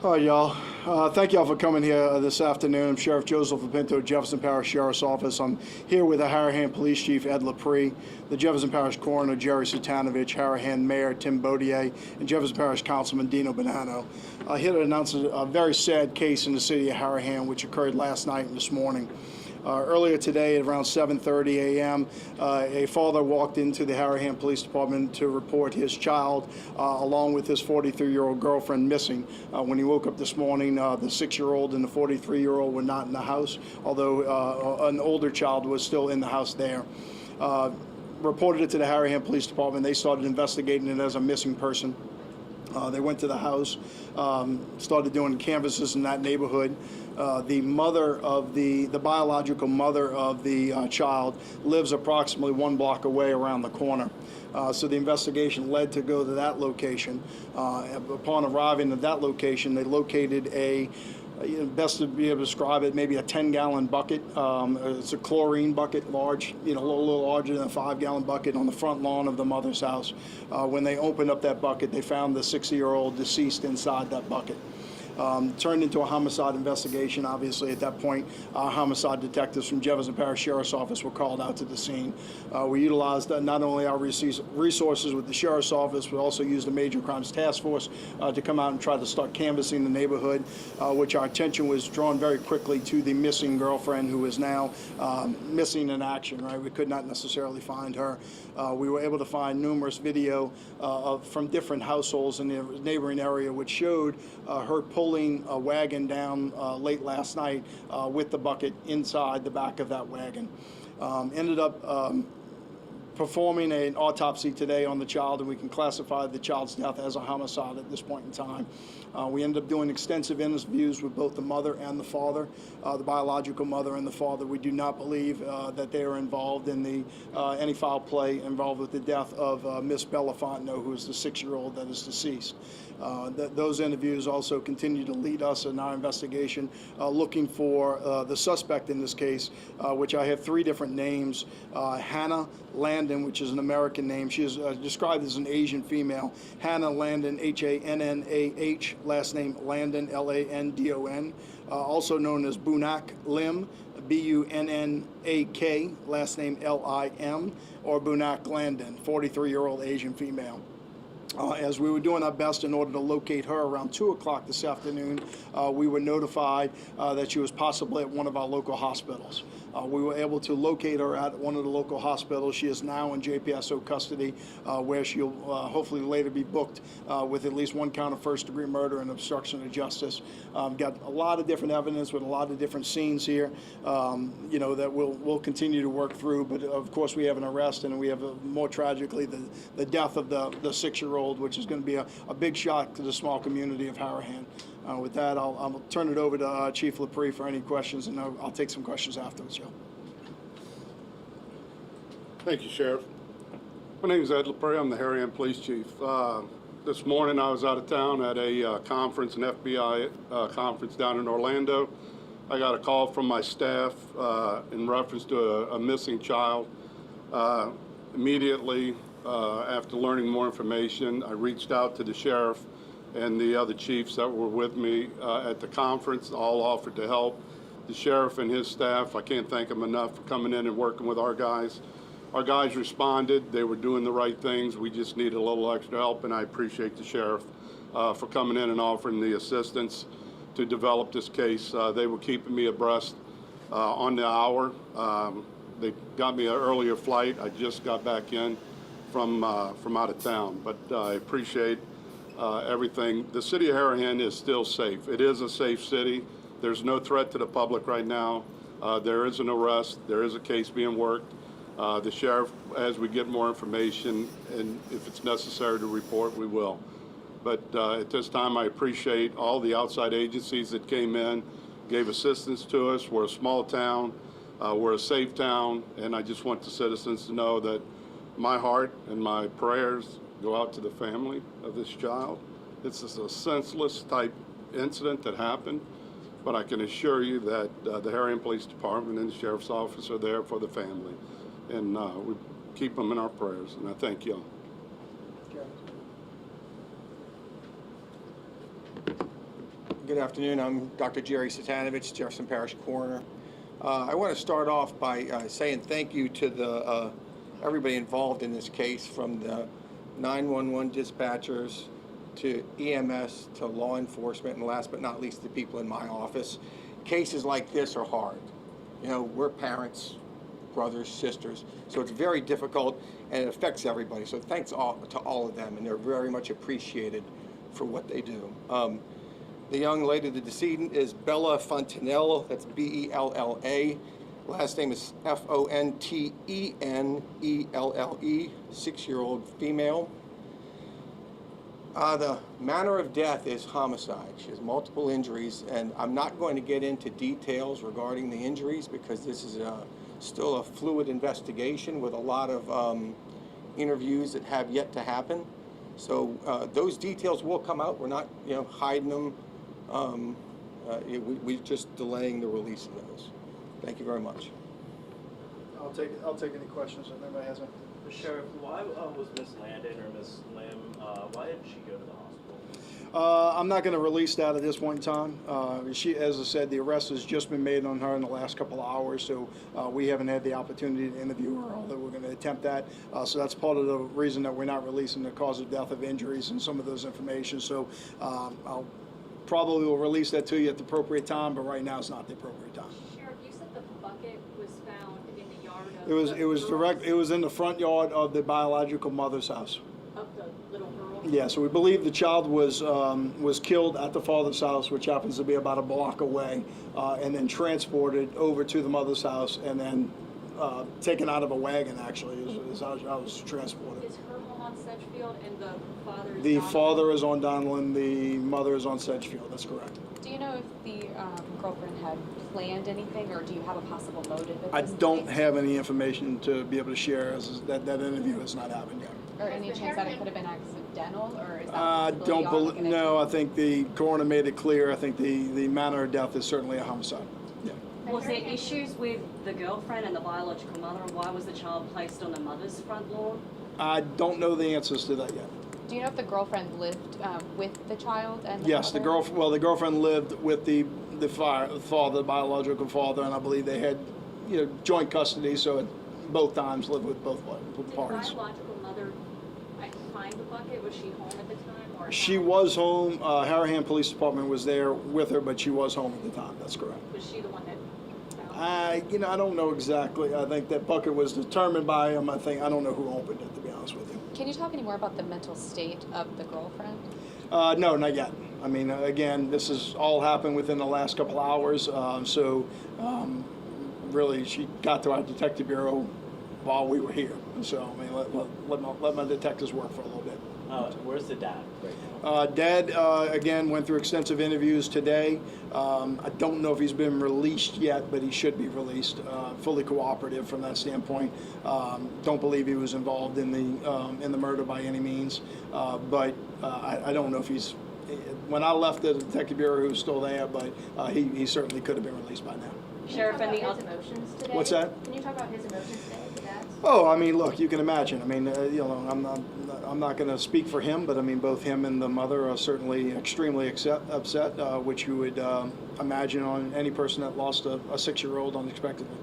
Hi, y'all. Thank y'all for coming here this afternoon. I'm Sheriff Joe Lopinto, Jefferson Parish Sheriff's Office. I'm here with the Harahan Police Chief, Ed Lepre, the Jefferson Parish Coroner, Jerry Sutanovich, Harahan Mayor, Tim Baudier, and Jefferson Parish Councilman Dino Bonanno. Here to announce a very sad case in the city of Harahan, which occurred last night and this morning. Earlier today at around 7:30 a.m., a father walked into the Harahan Police Department to report his child, along with his 43-year-old girlfriend, missing. When he woke up this morning, the 6-year-old and the 43-year-old were not in the house, although an older child was still in the house there. Reported it to the Harahan Police Department. They started investigating it as a missing person. They went to the house, started doing canvases in that neighborhood. The mother of the biological mother of the child lives approximately 1 block away around the corner. So the investigation led to go to that location. Upon arriving at that location, they located best to be able to describe it, maybe a 10-gallon bucket. It's a chlorine bucket, large, a little larger than a 5-gallon bucket on the front lawn of the mother's house. When they opened up that bucket, they found the 60-year-old deceased inside that bucket. Turned into a homicide investigation. Obviously, at that point, homicide detectives from Jefferson Parish Sheriff's Office were called out to the scene. We utilized not only our resources with the Sheriff's Office, but also used the Major Crimes Task Force to come out and try to start canvassing the neighborhood, which our attention was drawn very quickly to the missing girlfriend, who is now missing in action, right? We could not necessarily find her. We were able to find numerous video from different households in the neighboring area, which showed her pulling a wagon down late last night with the bucket inside the back of that wagon. Ended up performing an autopsy today on the child, and we can classify the child's death as a homicide at this point in time. We ended up doing extensive interviews with both the mother and the father, the biological mother and the father. We do not believe that they are involved in any foul play involved with the death of Miss Bella Fontenot, who is the 6-year-old that is deceased. Those interviews also continue to lead us in our investigation, looking for the suspect in this case, which I have 3 different names. Hannah Landon, which is an American name. She is described as an Asian female. Hannah Landon, H-A-N-N-A-H, last name Landon, L-A-N-D-O-N. Also known as Bunak Lim, B-U-N-N-A-K, last name L-I-M, or Bunak Landon, 43-year-old Asian female. As we were doing our best in order to locate her around 2 o'clock this afternoon, we were notified that she was possibly at one of our local hospitals. We were able to locate her at one of the local hospitals. She is now in JPSO custody, where she'll hopefully later be booked with at least 1 count of first-degree murder and obstruction of justice. Got a lot of different evidence with a lot of different scenes here, that we'll continue to work through. But of course, we have an arrest, and we have, more tragically, the death of the 6-year-old, which is going to be a big shock to the small community of Harahan. With that, I'll turn it over to Chief Lepre for any questions, and I'll take some questions afterwards, Joe. Thank you, Sheriff. My name is Ed Lepre. I'm the Harahan Police Chief. This morning I was out of town at a conference, an FBI conference down in Orlando. I got a call from my staff in reference to a missing child. Immediately after learning more information, I reached out to the sheriff and the other chiefs that were with me at the conference. All offered to help. The sheriff and his staff, I can't thank them enough for coming in and working with our guys. Our guys responded. They were doing the right things. We just needed a little extra help, and I appreciate the sheriff for coming in and offering the assistance to develop this case. They were keeping me abreast on the hour. They got me an earlier flight. I just got back in from out of town, but I appreciate everything. The city of Harahan is still safe. It is a safe city. There's no threat to the public right now. There is an arrest. There is a case being worked. The sheriff, as we get more information, and if it's necessary to report, we will. But at this time, I appreciate all the outside agencies that came in, gave assistance to us. We're a small town. We're a safe town, and I just want the citizens to know that my heart and my prayers go out to the family of this child. This is a senseless type incident that happened, but I can assure you that the Harahan Police Department and the Sheriff's Office are there for the family, and we keep them in our prayers, and I thank you all. Good afternoon. I'm Dr. Jerry Satanovich, Jefferson Parish Coroner. I want to start off by saying thank you to everybody involved in this case, from the 911 dispatchers to EMS to law enforcement, and last but not least, the people in my office. Cases like this are hard. You know, we're parents, brothers, sisters, so it's very difficult and it affects everybody. So thanks to all of them, and they're very much appreciated for what they do. The young lady, the decedent, is Bella Fontanella. That's B-E-L-L-A. Last name is F-O-N-T-E-N-E-L-L-E. 6-year-old female. The manner of death is homicide. She has multiple injuries, and I'm not going to get into details regarding the injuries because this is still a fluid investigation with a lot of interviews that have yet to happen. So those details will come out. We're not, hiding them. We're just delaying the release of those. Thank you very much. I'll take any questions if anybody has any. Sheriff, why was Miss Landon or Miss Lim, why did she go to the hospital? I'm not going to release that at this point in time. As I said, the arrest has just been made on her in the last couple of hours, so we haven't had the opportunity to interview her, although we're going to attempt that. So that's part of the reason that we're not releasing the cause of death of injuries and some of those information. So I'll probably will release that to you at the appropriate time, but right now it's not the appropriate time. Sheriff, you said the bucket was found in the yard of It was in the front yard of the biological mother's house. of the little girl? Yeah, so we believe the child was killed at the father's house, which happens to be about a block away, and then transported over to the mother's house, and then taken out of a wagon. Actually, is how I was transported. Is her home on Sedgefield and the father is The Donald? father is on Donlin. The mother is on Sedgefield. That's correct. Do you know if the girlfriend had planned anything, or do you have a possible motive at I this don't point? have any information to be able to share, as that interview has not happened yet. Or any chance that it could have been accidental, or is that I a possibility don't y'all believe. looking No, I into? think the coroner made it clear. I think the manner of death is certainly a homicide. Yeah. Was there issues with the girlfriend and the biological mother, and why was the child placed on the mother's front lawn? I don't know the answers to that yet. Do you know if the girlfriend lived with the child and the Yes, the mother? the girlfriend lived with the father, the biological father, and I believe they had joint custody. So at both times lived with both Did the parties. biological mother find the bucket? Was she home at the time? Or She not? was home. Harahan Police Department was there with her, but she was home at the time. That's correct. Was she the one that found I don't know exactly. I think that bucket was determined by him. I don't know who opened it, to be honest with you. Can you talk any more about the mental state of the girlfriend? No, not yet. I mean, again, this has all happened within the last couple hours. Really, she got to our detective bureau while we were here. So, I mean, let my detectives work for a little bit. Where's the dad right now? Dad, again, went through extensive interviews today. I don't know if he's been released yet, but he should be released, fully cooperative from that standpoint. Don't believe he was involved in the murder by any means, but I don't know if he's. When I left the detective bureau, he was still there, but he certainly could have been released by now. Sheriff, and the his other. emotions today? What's that? Can you talk about his emotions today, the dad's? Oh, I mean, look, you can imagine. I mean, I'm not going to speak for him, but I mean, both him and the mother are certainly extremely upset, which you would imagine on any person that lost a 6-year-old unexpectedly.